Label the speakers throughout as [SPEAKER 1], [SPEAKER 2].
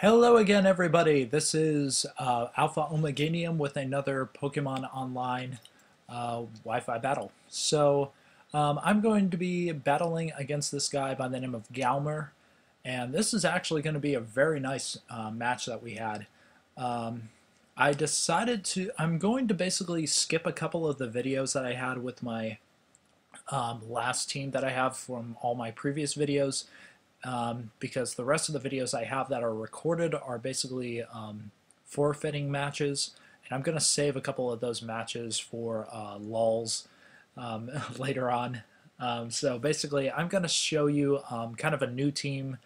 [SPEAKER 1] Hello again, everybody. This is Alpha Omeganium with another Pokemon Online Wi-Fi battle. I'm going to be battling against this guy by the name of Galmer, and this is actually going to be a very nice match that we had. Um, I'm going to basically skip a couple of the videos that I had with my last team that I have from all my previous videos because the rest of the videos I have that are recorded are basically forfeiting matches, and I'm going to save a couple of those matches for lulls later on. So basically, I'm going to show you kind of a new team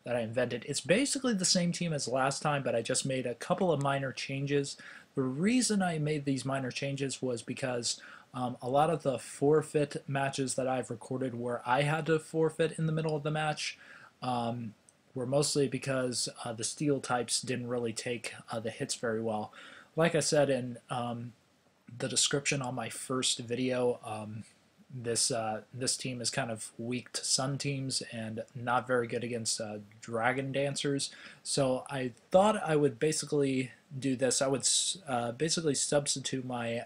[SPEAKER 1] that I invented. It's basically the same team as last time, but I just made a couple of minor changes. The reason I made these minor changes was because a lot of the forfeit matches that I've recorded where I had to forfeit in the middle of the match were mostly because the steel types didn't really take the hits very well. Like I said in the description on my first video, this team is kind of weak to sun teams and not very good against dragon dancers. So I thought I would basically do this. I would basically substitute my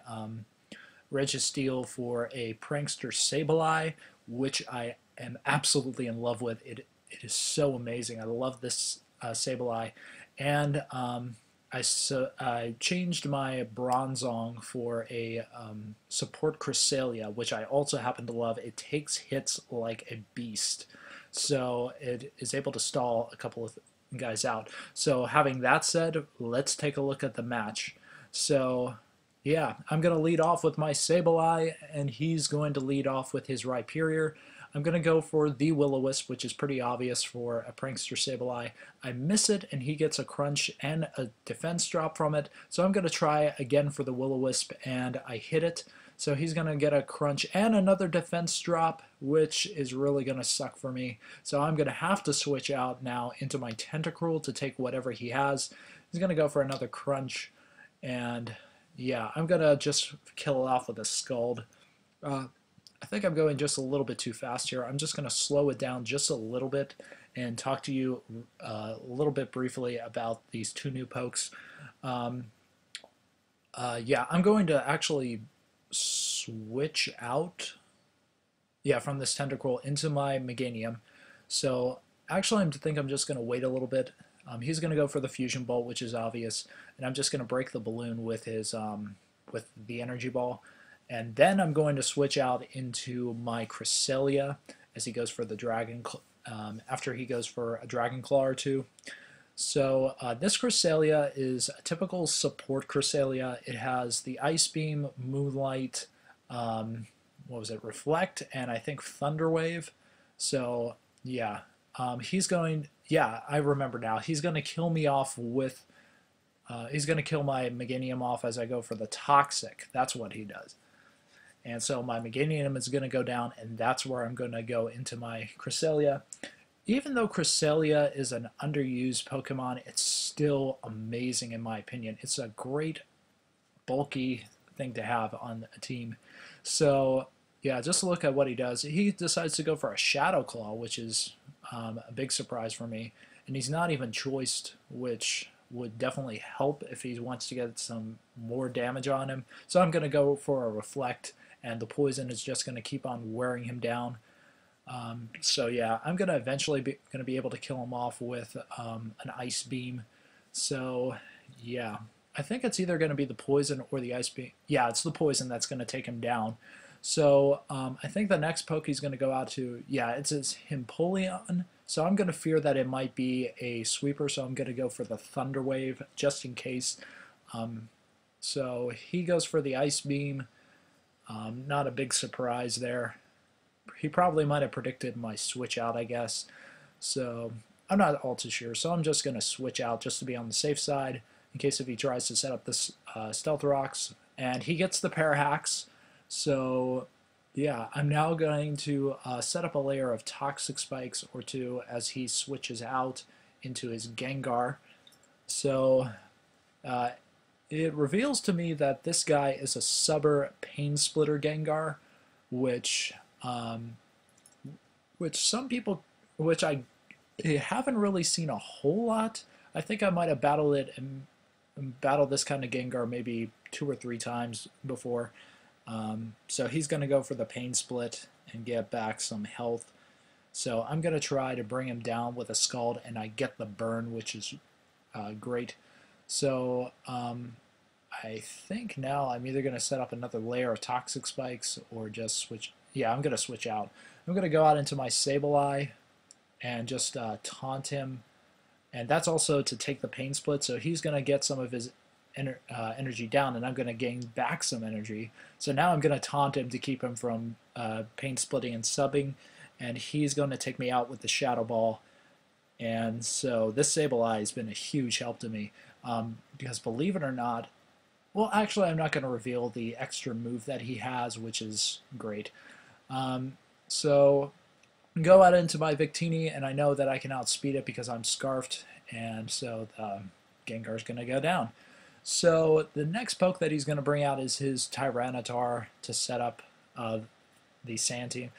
[SPEAKER 1] Registeel for a Prankster Sableye, which I am absolutely in love with. It is so amazing. I love this Sableye. And I changed my Bronzong for a support Cresselia, which I also happen to love. It takes hits like a beast. So it is able to stall a couple of guys out. So having that said, let's take a look at the match. So yeah, I'm going to lead off with my Sableye, and he's going to lead off with his Rhyperior. I'm going to go for the Will-O-Wisp, which is pretty obvious for a Prankster Sableye. I miss it, and he gets a Crunch and a Defense drop from it. So I'm going to try again for the Will-O-Wisp, and I hit it. So he's going to get a Crunch and another Defense drop, which is really going to suck for me. So I'm going to have to switch out now into my Tentacruel to take whatever he has. He's going to go for another Crunch, and yeah, I'm going to just kill it off with a Scald. I think I'm going just a little bit too fast here. I'm just going to slow it down just a little bit and talk to you a little bit briefly about these two new pokes. Yeah, I'm going to actually switch out from this Tentacruel into my Meganium. So actually I think I'm just going to wait a little bit. He's going to go for the Fusion Bolt, which is obvious, and I'm just going to break the balloon with his with the Energy Ball. And then I'm going to switch out into my Cresselia as he goes for the Dragon, after he goes for a Dragon Claw or two. So this Cresselia is a typical support Cresselia. It has the Ice Beam, Moonlight, Reflect, and I think Thunder Wave. So yeah, I remember now. He's going to kill me off with, he's going to kill my Meganium off as I go for the Toxic. That's what he does. And so my Meganium is going to go down, and that's where I'm going to go into my Cresselia. Even though Cresselia is an underused Pokemon, it's still amazing in my opinion. It's a great bulky thing to have on a team. So yeah, just look at what he does. He decides to go for a Shadow Claw, which is a big surprise for me. And he's not even choiced, which would definitely help if he wants to get some more damage on him. So I'm going to go for a Reflect, and the poison is just going to keep on wearing him down. So yeah, I'm going to eventually be able to kill him off with an Ice Beam. So yeah, I think it's either going to be the poison or the Ice Beam. Yeah, it's the poison that's going to take him down. So I think the next poke he's going to go out to, yeah, it's his Himpolion. So I'm going to fear that it might be a sweeper, so I'm going to go for the Thunder Wave just in case. So he goes for the Ice Beam. Not a big surprise there. He probably might have predicted my switch out, I guess. So I'm not all too sure. So I'm just going to switch out just to be on the safe side in case if he tries to set up this Stealth Rocks. And he gets the Parahacks. So yeah, I'm now going to set up a layer of Toxic Spikes or two as he switches out into his Gengar. So it reveals to me that this guy is a Subber Pain Splitter Gengar, which some people, which I haven't really seen a whole lot. I think I might have battled it and battled this kind of Gengar maybe 2 or 3 times before. So he's going to go for the Pain Split and get back some health. So I'm going to try to bring him down with a Scald, and I get the burn, which is great. So I think now I'm either going to set up another layer of Toxic Spikes or just switch. Yeah, I'm going to switch out. I'm going to go out into my Sableye and just taunt him. And that's also to take the Pain Split, so he's going to get some of his energy down, and I'm going to gain back some energy. So now I'm going to taunt him to keep him from Pain Splitting and subbing, and he's going to take me out with the Shadow Ball. And so this Sableye has been a huge help to me, because believe it or not, well, actually, I'm not going to reveal the extra move that he has, which is great. So go out into my Victini, and I know that I can outspeed it because I'm Scarfed, and so Gengar's going to go down. So the next poke that he's going to bring out is his Tyranitar to set up the Sand Team.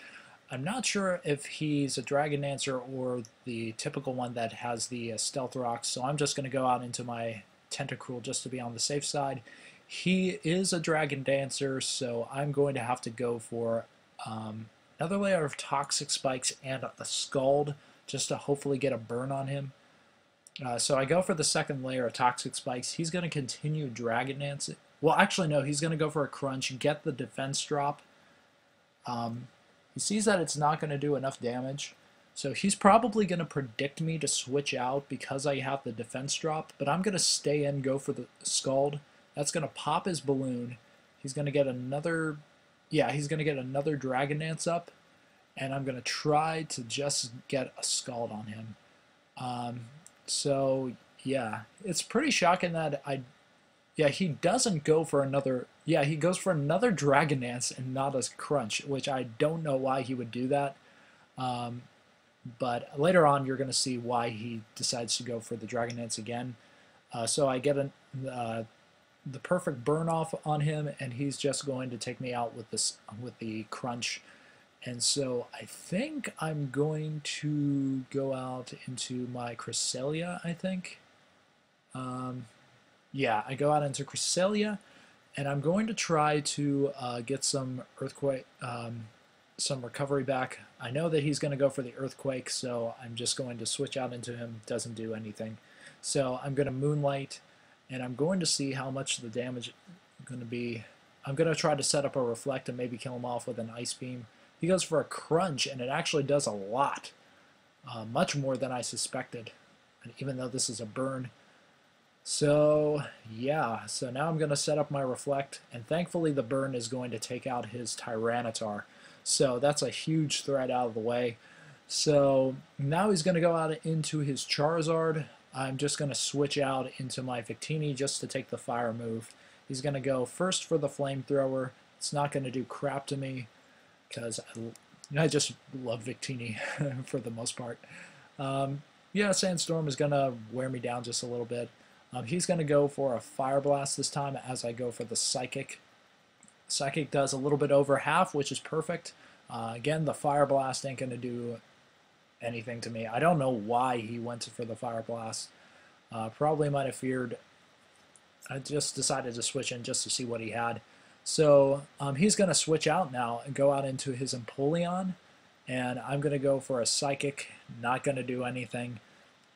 [SPEAKER 1] I'm not sure if he's a Dragon Dancer or the typical one that has the Stealth Rocks, so I'm just going to go out into my Tentacruel just to be on the safe side. He is a Dragon Dancer, so I'm going to have to go for another layer of Toxic Spikes and a Scald just to hopefully get a burn on him. So I go for the second layer of Toxic Spikes. He's going to continue Dragon Dancing. Well, actually, no, he's going to go for a Crunch, get the defense drop. He sees that it's not going to do enough damage, so he's probably going to predict me to switch out because I have the defense drop, but I'm going to stay in, go for the Scald. That's going to pop his balloon. He's going to get another, yeah, he's going to get another Dragon Dance up, and I'm going to try to just get a Scald on him. So, yeah, it's pretty shocking that yeah, he doesn't go for another, yeah, he goes for another Dragon Dance and not a Crunch, which I don't know why he would do that. But later on, you're going to see why he decides to go for the Dragon Dance again. So I get the perfect burn off on him, and he's just going to take me out with the Crunch. And so I think I'm going to go out into my Cresselia, I think. Yeah, I go out into Cresselia, and I'm going to try to get some Earthquake, some recovery back. I know that he's going to go for the Earthquake, so I'm just going to switch out into him. Doesn't do anything. So I'm going to Moonlight, and I'm going to see how much the damage is going to be. I'm going to try to set up a Reflect and maybe kill him off with an Ice Beam. He goes for a Crunch, and it actually does a lot. Much more than I suspected, and even though this is a burn. So, yeah, so now I'm going to set up my Reflect, and thankfully the burn is going to take out his Tyranitar. So that's a huge threat out of the way. So now he's going to go out into his Charizard. I'm just going to switch out into my Victini just to take the fire move. He's going to go first for the Flamethrower. It's not going to do crap to me because I just love Victini for the most part. Yeah, Sandstorm is going to wear me down just a little bit. He's going to go for a Fire Blast this time as I go for the Psychic. Psychic does a little bit over half, which is perfect. Again, the Fire Blast ain't going to do anything to me. I don't know why he went for the Fire Blast. Probably might have feared. I just decided to switch in just to see what he had. So he's going to switch out now and go out into his Empoleon. And I'm going to go for a Psychic. Not going to do anything.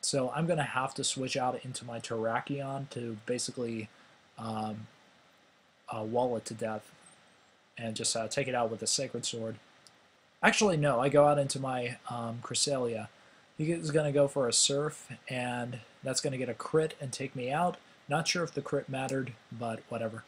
[SPEAKER 1] So I'm going to have to switch out into my Terrakion to basically wall it to death and just take it out with a Sacred Sword. Actually, no, I go out into my Cresselia. He is going to go for a Surf, and that's going to get a crit and take me out. Not sure if the crit mattered, but whatever.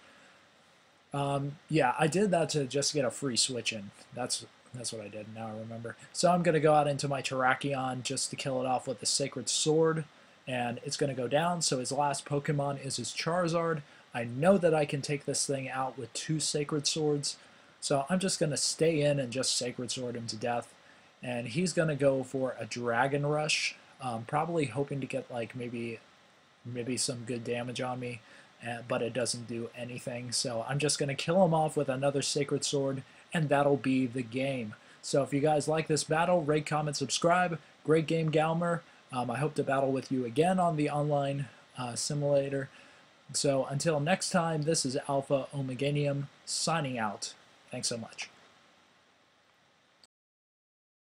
[SPEAKER 1] Yeah, I did that to just get a free switch in. That's what I did, now I remember. So I'm going to go out into my Terrakion just to kill it off with the Sacred Sword, and it's going to go down, so his last Pokemon is his Charizard. I know that I can take this thing out with 2 Sacred Swords, so I'm just going to stay in and just Sacred Sword him to death. And he's going to go for a Dragon Rush, probably hoping to get like maybe some good damage on me, but it doesn't do anything. So I'm just going to kill him off with another Sacred Sword, and that'll be the game. So if you guys like this battle, rate, comment, subscribe. Great game, Galmer. I hope to battle with you again on the online simulator. So until next time, this is Alpha Omeganium signing out. Thanks so much.